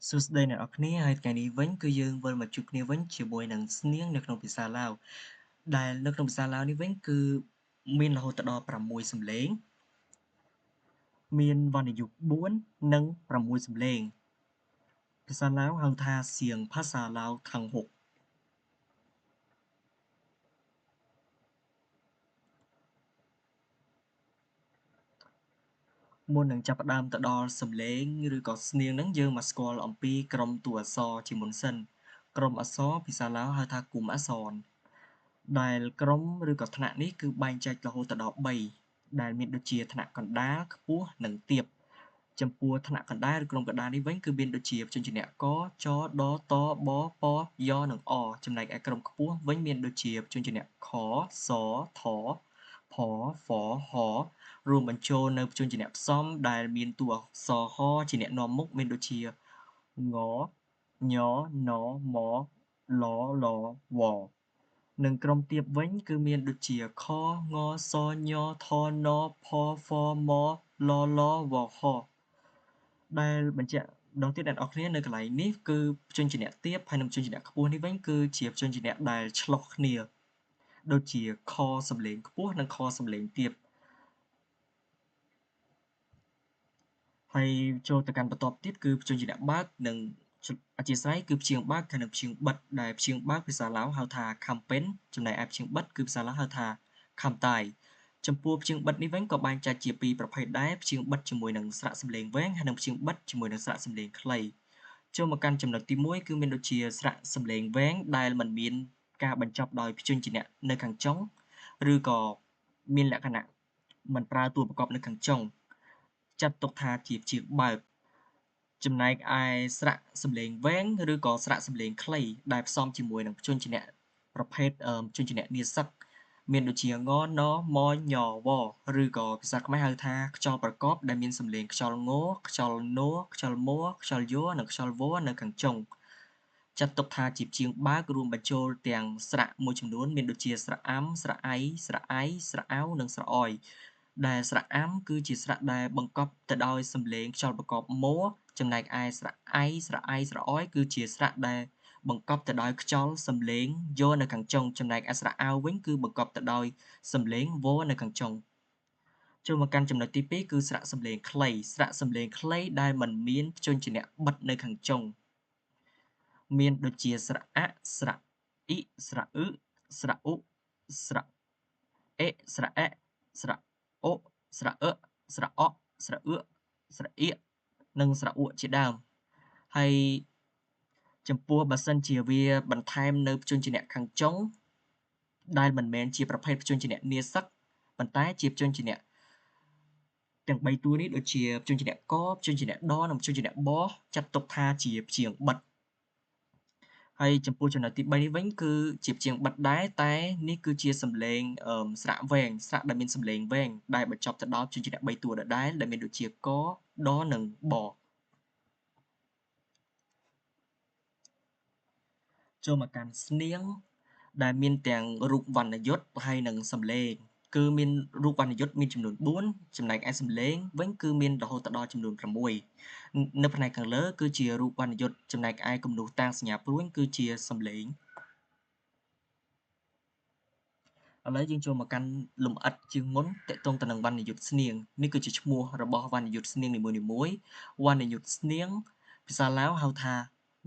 សួស្តីអ្នកនរគ្នាហើយថ្ងៃនេះវិញគឺយើងវិលមកជួបគ្នាវិញជាមួយនឹងស្នៀងនៅក្នុងភាសាឡាវដែលនៅក្នុងភាសាឡាវនេះវិញគឺមានរហូតដល់6សំឡេងមានវណ្ណយុត្តិ4និង6សំឡេងភាសាឡាវហៅថាសៀងភាសាឡាវខាងហុកមុននឹងចាប់ផ្ដើមទៅដល់សំឡេងឬក៏ស្នៀងហ្នឹងយើងមកស្គាល់អំពីក្រុមតួអក្សរជាមុនសិនក្រុមអក្សរភាសាឡាវហៅថាគុំអក្សរដែលក្រុមឬក៏ថ្នាក់នេះគឺបែងចែករហូតដល់3ដែលមានដូចជាថ្នាក់កណ្ដាលខ្ពស់និងទាបចំពោះថ្នាក់កណ្ដាលឬក្រុមកណ្ដាលនេះវិញគឺមានដូចជាព្យញ្ជនៈកចដតបពយនិងអចំណែកឯក្រុមខ្ពស់វិញមានដូចជាព្យញ្ជនៈខសថផហ្វហរួមបញ្ចូលនៅព្យញ្ជនៈផ្សំដែលមានតួអក្សរហជាអ្នកនាំមុខមានដូចជាងញនមលលវនិងក្រុមទាបវិញគឺមានដូចជាខងសញថនផហ្វមលលវហដែលបញ្ជាក់ម្ដងទៀតអ្នកនរគ្នានៅកន្លែងនេះគឺព្យញ្ជនៈទាបហើយនិងព្យញ្ជនៈខ្ពស់នេះវិញគឺជាព្យញ្ជនៈដែលឆ្លោះគ្នាដូចជាខសំឡេងខ្ពស់និងខសំឡេងទាបហើយចូលទៅកាន់បន្ទាប់ទៀតគឺព្យញ្ជនៈបើកនិងអធ្យាស្រ័យគឺព្យាង្គបើកហើយនិងព្យាង្គបិទដែលព្យាង្គបើកភាសាឡាវហៅថាខំពេនចំណែកឯព្យាង្គបិទគឺភាសាឡាវហៅថាខំតាយចំពោះព្យាង្គបិទនេះវិញក៏បែងចែកជាពីរប្រភេទដែរព្យាង្គបិទជាមួយនឹងស្រៈសំឡេងវែងហើយនិងព្យាង្គបិទជាមួយនឹងស្រៈសំឡេងខ្លីចូលមកកាន់ចំណុចទី1គឺមានដូចជាស្រៈសំឡេងវែងដែលមិនមានការបញ្ចប់ដោយព្យញ្ជនៈនៅខាងចុងឬក៏មានលក្ខណៈមិនប្រើតួប្រកបនៅខាងចុងចាត់ទុកថាជាព្យាង្គបើកចំណែកឯស្រៈសំឡេងវែងឬក៏ស្រៈសំឡេងខ្លីដែលផ្សំជាមួយនឹងព្យញ្ជនៈប្រភេទព្យញ្ជនៈនាសិកមានដូចជាងនមញវឬក៏ភាសាខ្មែរហៅថាខ្យល់ប្រកបដែលមានសំឡេងខ្យល់ងខ្យល់នខ្យល់មខ្យល់យនិងខ្យល់វនៅខាងចុងចាត់ទុកថាជាព្យាង្គបើករួមបញ្ចូលទាំងស្រៈមួយចំនួនមានដូចជាស្រៈអាំស្រៈអៃស្រៈអៃស្រៈអៅនិងស្រៈអយដែលស្រៈអាំគឺជាស្រៈដែលបង្កប់ទៅដោយសំឡេងខ្យល់ប្រកបមចំណែកឯស្រៈអៃស្រៈអៃស្រៈអយគឺជាស្រៈដែលបង្កប់ទៅដោយខ្យល់សំឡេងយនៅខាងចុងចំណែកឯស្រៈអៅវិញគឺបង្កប់ទៅដោយសំឡេងវនៅខាងចុងចូលមកកាន់ចំណុចទី2គឺស្រៈសំឡេងខ្លីស្រៈសំឡេងខ្លីដែលមិនមានព្យញ្ជនៈបិទនៅខាងចុងមានដូចជាស្រៈអាក់ស្រៈអ៊ីស្រៈអ៊ឺស្រៈអ៊ុស្រៈអេស្រៈអែស្រៈអ៊ុស្រៈអឺស្រៈអក់ស្រៈអឿស្រៈអៀកនិងស្រៈអួកជាដើមហើយចំពោះបើសិនជាវាបន្ថែមនៅព្យញ្ជនៈខាងចុងដែលមិនមែនជាប្រភេទព្យញ្ជនៈនាសិកប៉ុន្តែជាព្យញ្ជនៈទាំង3តួនេះដូចជាព្យញ្ជនៈកព្យញ្ជនៈដនិងព្យញ្ជនៈបចាត់ទុកថាជាព្យាង្គបិទហើយចំពោះចំណុចទី3នេះវិញគឺជាព្យាង្គបិទដែរតែនេះគឺជាសំឡេងស្រៈវែងស្រៈដែលមានសំឡេងវែងដែលបញ្ចប់ទៅដល់ព្យញ្ជនៈ3តួដដែលដែលមានដូចជាកដនិងបចូលមកកាន់ស្នៀងដែលមានទាំងរូបវណ្ណយុត្តហើយនិងសំឡេងគឺមានរូបវណ្ណយុត្តមានចំនួន4ចំណែកឯសំឡេងវិញគឺមានរហូតដល់ចំនួន6នៅផ្នែកខាងលើគឺជារូបវណ្ណយុត្តចំណែកឯគំនូសតាំងសញ្ញាព្រួញគឺជាសំឡេងឥឡូវយើងចូលមកកាន់លម្អិតជាងមុនទាក់ទងទៅនឹងវណ្ណយុត្តស្នៀងនេះគឺជាឈ្មោះរបស់វណ្ណយុត្តស្នៀងនីមួយៗវណ្ណយុត្តស្នៀងភាសាឡាវហៅថា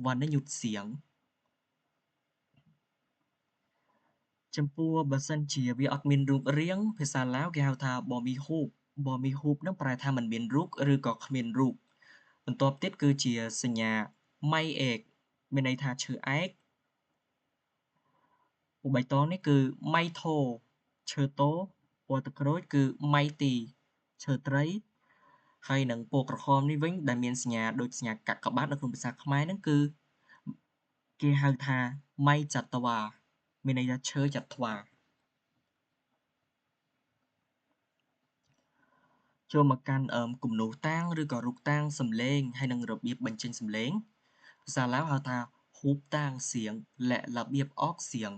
វណ្ណយុត្តសៀងចំពោះបើសិនជាវាអត់មានរូបរាងភាសាឡាវគេហៅថាបមីហ៊ូបបមីហ៊ូបនឹងប្រែថាមិនមានរូបឬក៏គ្មានរូបបន្ទាប់ទៀតគឺជាសញ្ញាម៉ៃអែកមានន័យថាឈើឯកពណ៌បៃតងនេះគឺម៉ៃថូឈើតូពណ៌ទឹកក្រូចគឺម៉ៃទីឈើត្រីហើយនឹងពណ៌ក្រហមនេះវិញដែលមានសញ្ញាដូចសញ្ញាកាក់កបាតនៅក្នុងភាសាខ្មែរហ្នឹងគឺគេហៅថាម៉ៃចត្វាមានន័យថាឈើចត្វាចូលមកកាន់គំនូសតាំងឬក៏រូបតាំងសំឡេងហើយនិងរបៀបបញ្ចេញសំឡេងភាសាឡាវហៅថាហ៊ូបតាំងសៀងและរបៀបអอกเสียง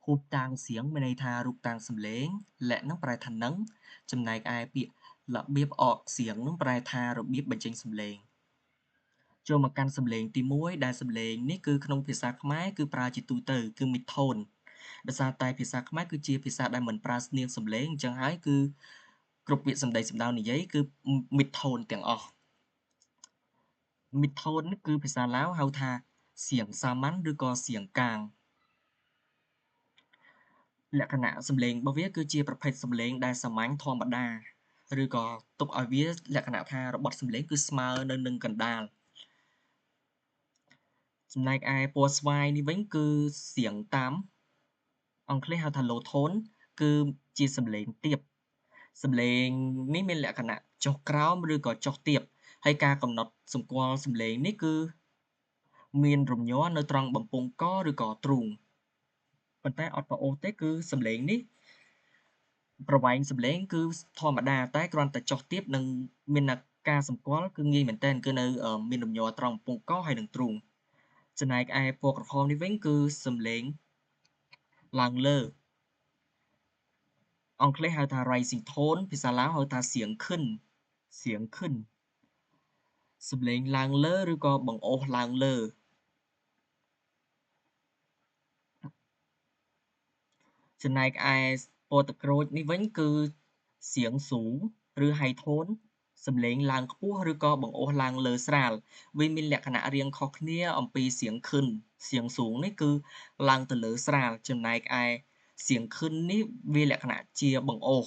ហ៊ូបតាំងសៀងមានន័យថារូបតាំងសំឡេងและនឹងប្រែថានឹងចំណែកឯពាក្យរបៀបអอกเสียงនឹងប្រែថារបៀបបញ្ចេញសំឡេង ចូលមកកាន់សំឡេងទី1ដែលសំឡេងនេះគឺក្នុងភាសាខ្មែរគឺប្រើជាទូទៅគឺ mid tone ដោយសារតែភាសាខ្មែរគឺជាភាសាដែលមិនប្រើស្នៀងសំឡេងអញ្ចឹងហើយគឺគ្រប់ពាក្យសម្ដីសម្ដៅនិយាយគឺ mid tone ទាំងអស់ mid tone នេះគឺភាសាឡាវហៅថាសៀងសាមញ្ញឬក៏សៀងកាងលក្ខណៈសំឡេងរបស់វាគឺជាប្រភេទសំឡេងដែលសាមញ្ញធម្មតាឬក៏ទុកឲ្យវាលក្ខណៈថារបត់សំឡេងគឺស្មើនៅនឹងកណ្ដាលចំណែកឯពណ៌ស្វាយនេះវិញគឺសៀងតាមអង់គ្លេសហៅថា low tone គឺជាសំឡេងទាបសំឡេងនេះមានលក្ខណៈចុះក្រោមឬក៏ចុះទាបហើយការកំណត់សម្គាល់សំឡេងនេះគឺមានរំញ័រនៅត្រង់បំពង់កឬក៏ទ្រូងប៉ុន្តែអត់ប្អូសទេគឺសំឡេងនេះប្រវែងសំឡេងគឺធម្មតាតែគ្រាន់តែចុះទាបនិងមានការសម្គាល់គឺងាយមែនទែនគឺនៅមានរំញ័រត្រង់បំពង់កហើយនិងទ្រូងចំណែកឯពណ៌ក្រហមនេះវិញគឺសំឡេងឡើងលើអង់គ្លេសហៅថា rising tone ភាសាឡាវហៅថាសៀងខិនសៀងខិនសំឡេងឡើងលើឬក៏បង្អុរឡើងលើចំណែកឯពណ៌ទឹកក្រូចនេះវិញគឺសៀងស៊ូឬ high tone សំឡេងឡើងខ្ពស់ឬក៏បង្អុរឡើងលើស្រាលវាមានលក្ខណៈរាងខុសគ្នាអំពីសៀងខិនសៀងស៊ូនេះគឺឡើងទៅលើស្រាលចំណែកឯសៀងខិននេះវាលក្ខណៈជាបង្អុរ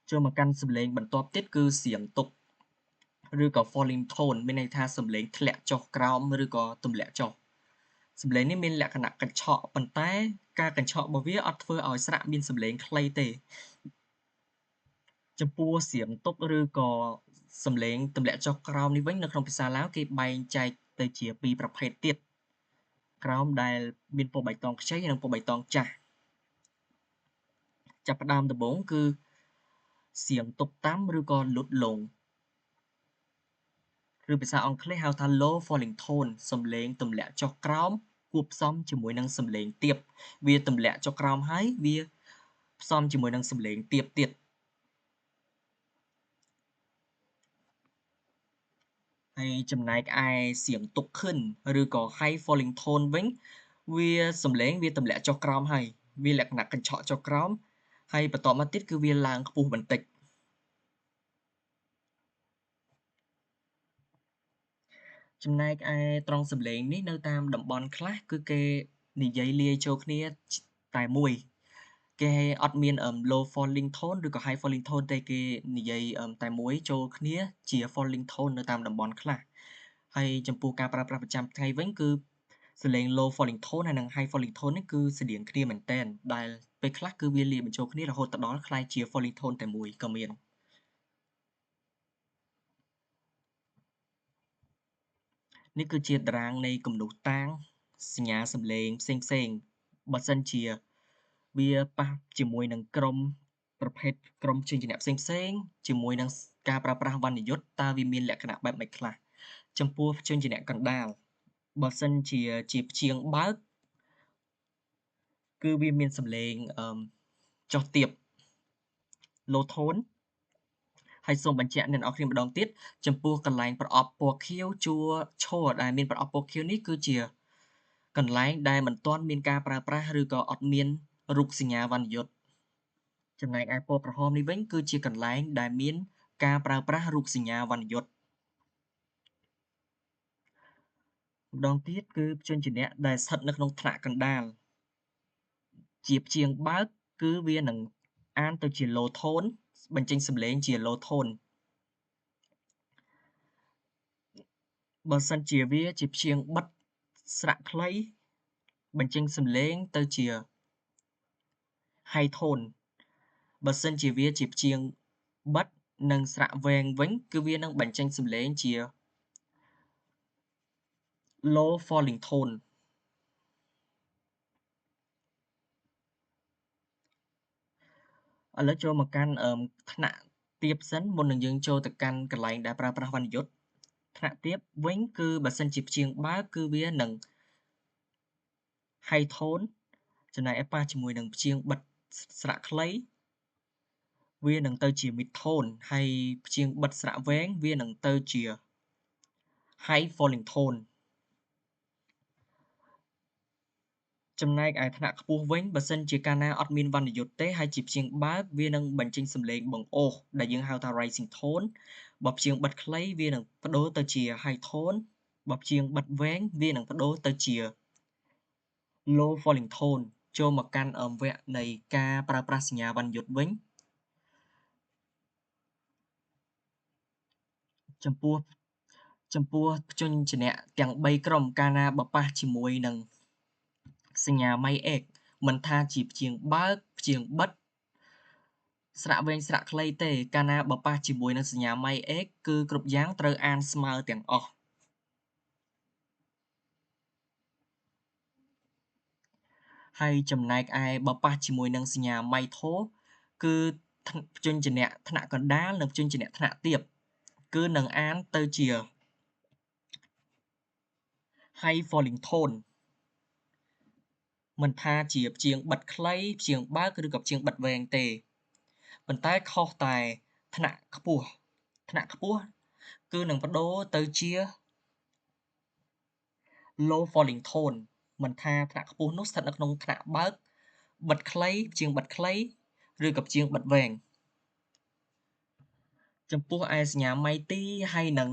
ចូលមកកាន់សំឡេងបន្ទាប់ទៀតគឺសៀងទប់ឬក៏ falling tone មានន័យថាសំឡេងធ្លាក់ចុះក្រោមឬក៏ទម្លាក់ចុះសំឡេងនេះមានលក្ខណៈកញ្ឆក់ប៉ុន្តែការកញ្ឆក់របស់វាអត់ធ្វើឲ្យស្រៈមានសំឡេងខ្លីទេចំពោះសៀងទប់ឬក៏សំឡេងទម្លាក់ចុះក្រោមនេះវិញនៅក្នុងភាសាឡាវគេបែងចែកទៅជាពីរប្រភេទទៀតក្រោមដែលមានពណ៌បៃតងខ្ចីនិងពណ៌បៃតងចាស់ចាប់ផ្ដើមដំបូងគឺសៀងទប់តាមឬក៏លុតលងឬភាសាអង់គ្លេសហៅថា low falling tone សំឡេងទម្លាក់ចុះក្រោមគួបផ្សំជាមួយនឹងសំឡេងទាបវាទម្លាក់ចុះក្រោមហើយវាផ្សំជាមួយនឹងសំឡេងទាបទៀតហើយចំណែកឯសៀងទុកខិនឬក៏ high falling tone វិញវាសំឡេងវាទម្លាក់ចុះក្រោមហើយវាលក្ខណៈកញ្ឆក់ចុះក្រោមហើយបន្តមកទៀតគឺវាឡើងខ្ពស់បន្តិចចំណែកឯត្រង់សំឡេងនេះនៅតាមតំបន់ខ្លះគឺគេនិយាយលាយចូលគ្នាតែមួយគេអត់មានlow falling tone ឬក៏ high falling tone ទេគេនិយាយតែមួយចូលគ្នាជា falling tone នៅតាមតំបន់ខ្លះហើយចំពោះការប្រើប្រាស់ប្រចាំថ្ងៃវិញគឺសំឡេង low falling tone ហើយនិង high falling tone នេះគឺស្តៀងគ្នាមែនទែនដែលពេលខ្លះគឺវាលាយបញ្ចូលគ្នារហូតទៅដល់ក្លាយជា falling tone តែមួយក៏មាននេះគឺជាតារាងនៃគំនូសតាងសញ្ញាសំឡេងផ្សេងៗបើសិនជាវាប៉ះជាមួយនឹងប្រភេទក្រុមព្យញ្ជនៈផ្សេងៗជាមួយនឹងការប្រើប្រាស់វណ្ណយុត្តតើវាមានលក្ខណៈបែបម៉េចខ្លះចំពោះព្យញ្ជនៈកណ្ដាលបើសិនជាព្យាង្គបើកគឺវាមានសំឡេងចុះទាប low tone ហើយសូមបញ្ជាក់អ្នកនរគ្នាម្ដងទៀតចំពោះកន្លែងប្រអប់ពណ៌ខៀវជួរឈរដែលមានប្រអប់ពណ៌ខៀវនេះគឺជាកន្លែងដែលមិនទាន់មានការប្រើប្រាស់ឬក៏អត់មានរូបសញ្ញាវណ្ណយុត្តចំណែកឯពណ៌ក្រហមនេះវិញគឺជាកន្លែងដែលមានការប្រើប្រាស់រូបសញ្ញាវណ្ណយុត្តម្ដងទៀតគឺព្យញ្ជនៈដែលស្ថិតនៅក្នុងថ្នាក់កណ្ដាលជាព្យាង្គបើកគឺវានឹងអានទៅជា low tone បញ្ចេញសំឡេងជា low tone បើសិនជាវាជាព្យាង្គបិទស្រៈខ្លីបញ្ចេញសំឡេងទៅជា high tone បើសិនជាវាជាព្យាង្គបិទនិងស្រៈវែងវិញគឺវានឹងបញ្ចេញសំឡេងជា low falling tone ឥឡូវចូលមកកាន់ថ្នាក់ទាបសិនមុននឹងយើងចូលទៅកាន់កន្លែងដែលប្រើប្រាស់វណ្ណយុត្តថ្នាក់ទាបវិញគឺបើសិនជាព្យាង្គបើកគឺវានឹង high tone ចំណែកឯប៉ះជាមួយនឹងព្យាង្គបិទស្រៈខ្លីវានឹងទៅជា mid tone ហើយព្យាង្គបិទស្រៈវែងវានឹងទៅជា high falling tone ចំណែកឯថ្នាក់ខ្ពស់វិញបើសិនជាកាលណាអត់មានវណ្ណយុត្តទេហើយជាព្យាង្គបើកវានឹងបញ្ចេញសំឡេងបង្អុរដែលយើងហៅថា rising tone បើព្យាង្គបិទខ្លីវានឹងប្ដូរទៅជា high tone បើព្យាង្គបិទវែងវានឹងប្ដូរទៅជា low falling tone ចូលមកកាន់វគ្គនៃការប្រើប្រាស់សញ្ញាវណ្ណយុត្តវិញចំពោះព្យញ្ជនៈទាំង3ក្រុមកាលណាបើប៉ះជាមួយនឹងសញ្ញា major មិនថាជាព្យាង្គបើកព្យាង្គបិទស្រៈវែងស្រៈខ្លីទេកាលណាបើប៉ះជាមួយនឹងសញ្ញា major គឺគ្រប់យ៉ាងត្រូវអានស្មើទាំងអស់ហើយចំណែកឯបើប៉ះជាមួយនឹងសញ្ញា minor គឺព្យញ្ជនៈថ្នាក់កណ្ដាលនិងព្យញ្ជនៈថ្នាក់ទាបគឺនឹងអានទៅជា high falling tone មិនថាជាព្យាង្គបិទខ្លីព្យាង្គបើកឬក៏ព្យាង្គបិទវែងទេប៉ុន្តែខុសតែថ្នាក់ខ្ពស់គឺនឹងប្ដូរទៅជា low falling tone មិនថាថ្នាក់ខ្ពស់នោះស្ថិតនៅក្នុងថ្នាក់បើកបិទខ្លីព្យាង្គបិទខ្លីឬក៏ព្យាង្គបិទវែងចំពោះឯសញ្ញាម៉ៃទីហើយនិង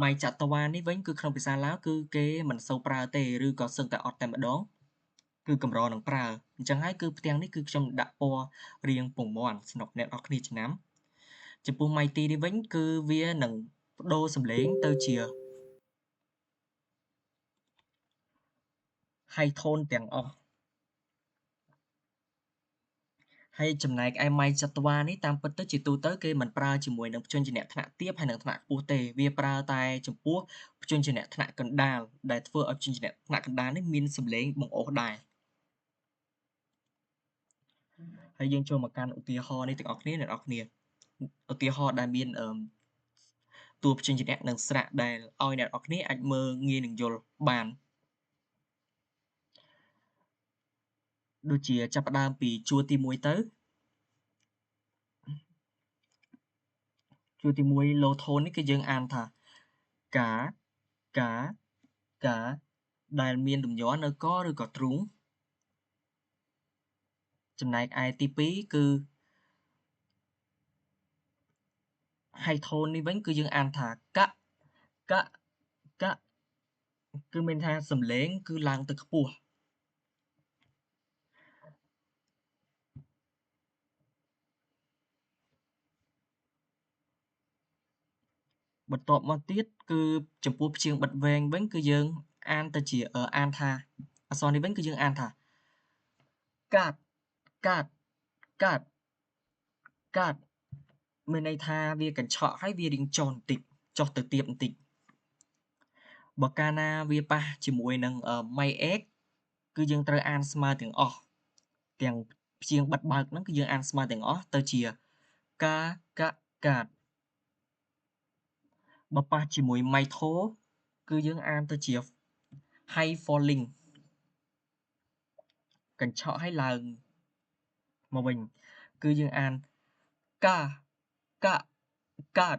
ម៉ៃចតវ៉ានេះវិញគឺក្នុងភាសាឡាវគឺគេមិនសូវប្រើទេឬក៏សឹងតែអត់តែម្ដងគឺកម្រនឹងប្រើអញ្ចឹងហើយគឺផ្ទាំងនេះគឺខ្ញុំដាក់ពណ៌រាងពងមាន់ស្នុកអ្នកនរគ្នាឆ្នាំចំពោះម៉ៃទីនេះវិញគឺវានឹងប្ដូរសំឡេងទៅជា high tone ទាំងអស់ហើយចំណែកឯម៉ៃចតវ៉ានេះតាមពិតទៅជាទូទៅគេមិនប្រើជាមួយនឹងព្យញ្ជនៈថ្នាក់ទាបហើយនិងថ្នាក់ខ្ពស់ទេវាប្រើតែចំពោះព្យញ្ជនៈថ្នាក់កណ្ដាលដែលធ្វើឲ្យព្យញ្ជនៈថ្នាក់កណ្ដាលនេះមានសំឡេងបង្អុរដែរហើយយើងចូលមកកាន់ឧទាហរណ៍នេះទាំងអស់គ្នាអ្នកនរគ្នាឧទាហរណ៍ដែលមានតួព្យញ្ជនៈនិងស្រៈដែលឲ្យអ្នកនរគ្នាអាចមើលងាយនឹងយល់បានដូចជាចាប់ផ្ដើមពីជួរទី1ទៅជួរទី1 low tone នេះគឺយើងអានថាកាដែលមានលំញ័រនៅកឬក៏ទ្រូងចំណែកឯទី2គឺ high tone នេះវិញគឺយើងអានថាកគឺមានថាសំឡេងគឺឡើងទៅខ្ពស់បន្ទាប់មកទៀតគឺចំពោះព្យាង្គបិទវែងវិញគឺយើងអានទៅជាអានថាអក្សរនេះវិញគឺយើងអានថាកាតមានន័យថាវាកញ្ឆក់ហើយវារៀងចុះបន្តិចចុះទៅទាបបន្តិចបើកាលណាវាប៉ះជាមួយនឹងម៉ៃអេកគឺយើងត្រូវអានស្មើទាំងអស់ទាំងព្យាង្គបិទបើកហ្នឹងគឺយើងអានស្មើទាំងអស់ទៅជាកាតបើប៉ះជាមួយ Mitro គឺយើងអានទៅជា high falling កញ្ឆក់ឲ្យឡើងមកវិញគឺយើងអានកាត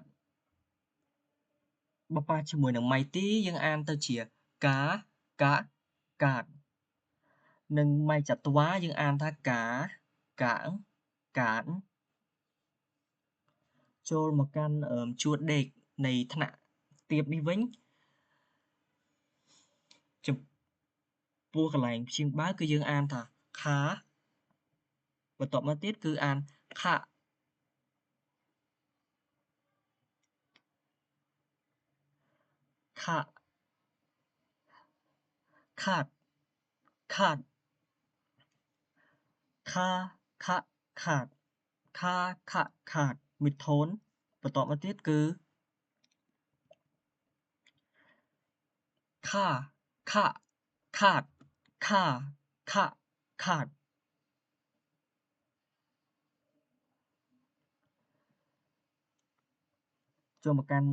បើប៉ះជាមួយនឹង Mighty យើងអានទៅជាកាតនិង ម៉ៃចតវ៉ាយើងអានថាកានចូលមកកាន់ជួរដេកនៃថ្នាក់ទាបនេះវិញចំពោះកន្លែងព្យាង្គបើកគឺយើងអានថាខាបន្ទាប់មកទៀតគឺអានខាខាតខាត mid tone បន្ទាប់មកទៀតគឺខាតចូលមកកាន់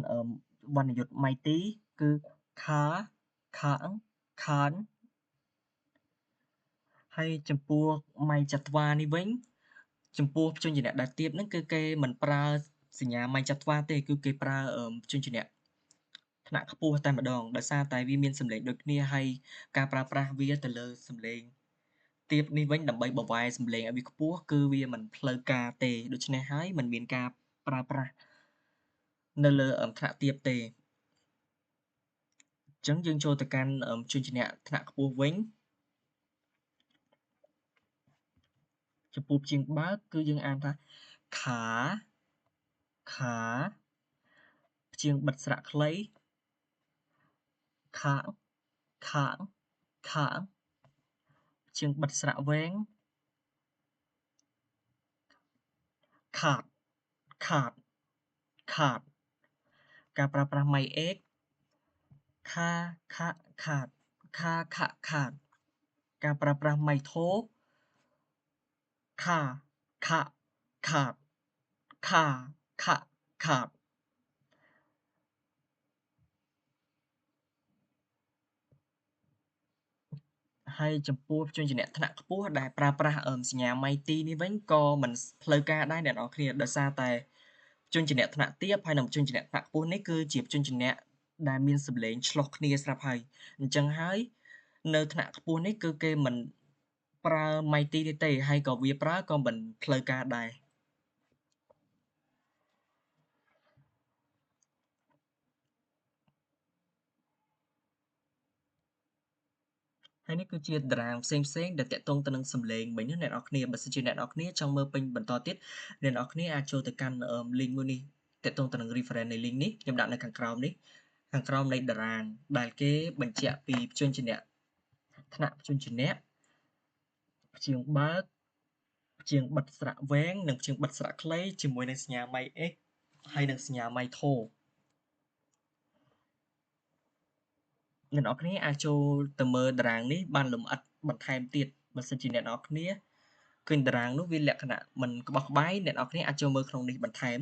វណ្ណយុត្ត Mighty គឺខាងខាន ហើយចំពោះម៉ៃចាត់វ៉ានេះវិញចំពោះព្យញ្ជនៈដែលទាបហ្នឹងគឺគេមិនប្រើសញ្ញាម៉ៃចាត់វ៉ាទេគឺគេប្រើព្យញ្ជនៈថ្នាក់ខ្ពស់តែម្ដងដោយសារតែវាមានសំឡេងដូចគ្នាហើយការប្រើប្រាស់វាទៅលើសំឡេងទាបនេះវិញដើម្បីបង្វែរសំឡេងឲ្យវាខ្ពស់គឺវាមិនផ្លូវការទេដូច្នេះហើយមិនមានការប្រើប្រាស់នៅលើថ្នាក់ទាបទេអញ្ចឹងយើងចូលទៅកាន់ព្យញ្ជនៈថ្នាក់ខ្ពស់វិញចំពោះព្យាង្គបើកគឺយើងអានថាខាខាព្យាង្គបិទស្រៈខ្លីខាងខាងខាងព្យាង្គបិទស្រៈវែងខាតខាតខាតការប្រើប្រាស់ម៉ៃអេកខាខាខាតខាខខាតការប្រើប្រាស់ម៉ៃធោខាខខាតខាខខាតហើយចំពោះព្យញ្ជនៈថ្នាក់ខ្ពស់ដែលប្រើប្រាស់សញ្ញាម៉ៃទីនេះវិញក៏មិនផ្លូវការដែរអ្នកនរគ្នាដោយសារតែព្យញ្ជនៈថ្នាក់ទាបហើយនិងព្យញ្ជនៈថ្នាក់ខ្ពស់នេះគឺជាព្យញ្ជនៈដែលមានសំឡេងឆ្លុះគ្នាស្រាប់ហើយអញ្ចឹងហើយនៅថ្នាក់ខ្ពស់នេះគឺគេមិនប្រើម៉ៃទីនេះទេហើយក៏វាប្រើក៏មិនផ្លូវការដែរហើយនេះគឺជាតារាងផ្សេងៗដែលតាក់ទងទៅនឹងសំឡេងមិញណាអ្នកនរគ្នាបើសិនជាអ្នកនរគ្នាចង់មើលពេញបន្តទៀតអ្នកនរគ្នាអាចចូលទៅកាន់link មួយនេះតាក់ទងទៅនឹង reference នៃ link នេះខ្ញុំដាក់នៅខាងក្រោមនេះខាងក្រោមនៃតារាងដែលគេបញ្ជាក់ពីព្យញ្ជនៈថ្នាក់ព្យញ្ជនៈព្យាង្គបើកព្យាង្គបិទស្រៈវែងនិងព្យាង្គបិទស្រៈខ្លីជាមួយនឹងសញ្ញាម៉ៃ x ហើយនិងសញ្ញាម៉ៃធោអ្នកនរគ្នាអាចចូលទៅមើលតារាងនេះបានលម្អិតបន្ថែមទៀតបើសិនជាអ្នកនរគ្នាឃើញតារាងនោះវាលក្ខណៈមិនក្បោះក្បាយអ្នកនរគ្នាអាចចូលមើលក្នុងនេះបន្ថែម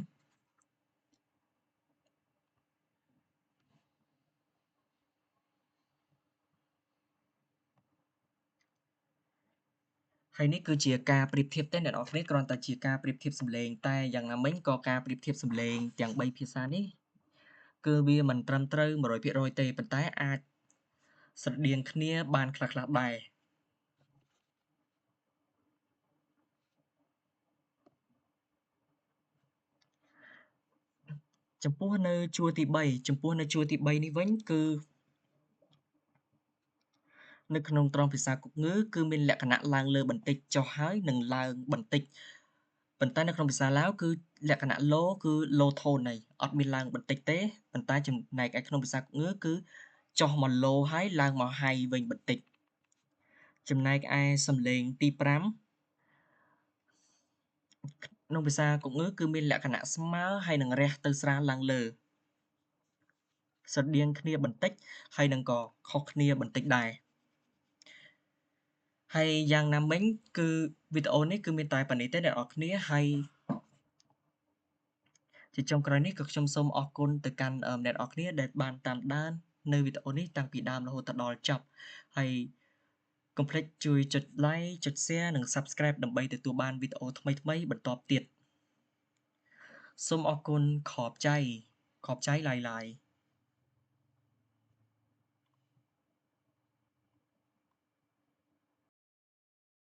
ហើយនេះគឺជាការប្រៀបធៀបទេអ្នកនរគ្នាគ្រាន់តែជាការប្រៀបធៀបសំឡេងតែយ៉ាងណាមិញក៏ការប្រៀបធៀបសំឡេងទាំង3ភាសានេះគឺវាមិនត្រឹមត្រូវ100%ទេប៉ុន្តែអាចស្រដៀងគ្នាបានខ្លះៗដែរចំពោះនៅជួរទី3នេះវិញគឺនៅក្នុងត្រង់ភាសាគុកងឺគឺមានលក្ខណៈឡើងលើបន្តិចចុះហើយនិងឡើងបន្តិចប៉ុន្តែនៅក្នុងភាសាឡាវគឺលក្ខណៈ low គឺ low tone ហើយអត់មានឡើងបន្តិចទេប៉ុន្តែចំណែកឯក្នុងភាសាគុកងឺគឺចុះមក low ហើយឡើងមក high វិញបន្តិចចំណែកឯសំឡេងទី5ក្នុងភាសាគុកងឺគឺមានលក្ខណៈស្មើហើយនឹងរះទៅស្រាលឡើងលើស្រដៀងគ្នាបន្តិចហើយនឹងក៏ខុសគ្នាបន្តិចដែរហើយយ៉ាងណាមិញគឺវីដេអូនេះគឺមានតែប៉ុណ្នេះទេអ្នកនរគ្នាហើយជាចុងក្រោយនេះក៏ខ្ញុំសូមអរគុណទៅកាន់អ្នកនរគ្នាដែលបានតាមដាននៅវីដេអូនេះតាំងពីដើមរហូតដល់ចប់ហើយកុំភ្លេចជួយចុច like ចុច share និង subscribe ដើម្បីទទួលបានវីដេអូថ្មីៗបន្តទៀតសូមអរគុណខបចៃឡាយ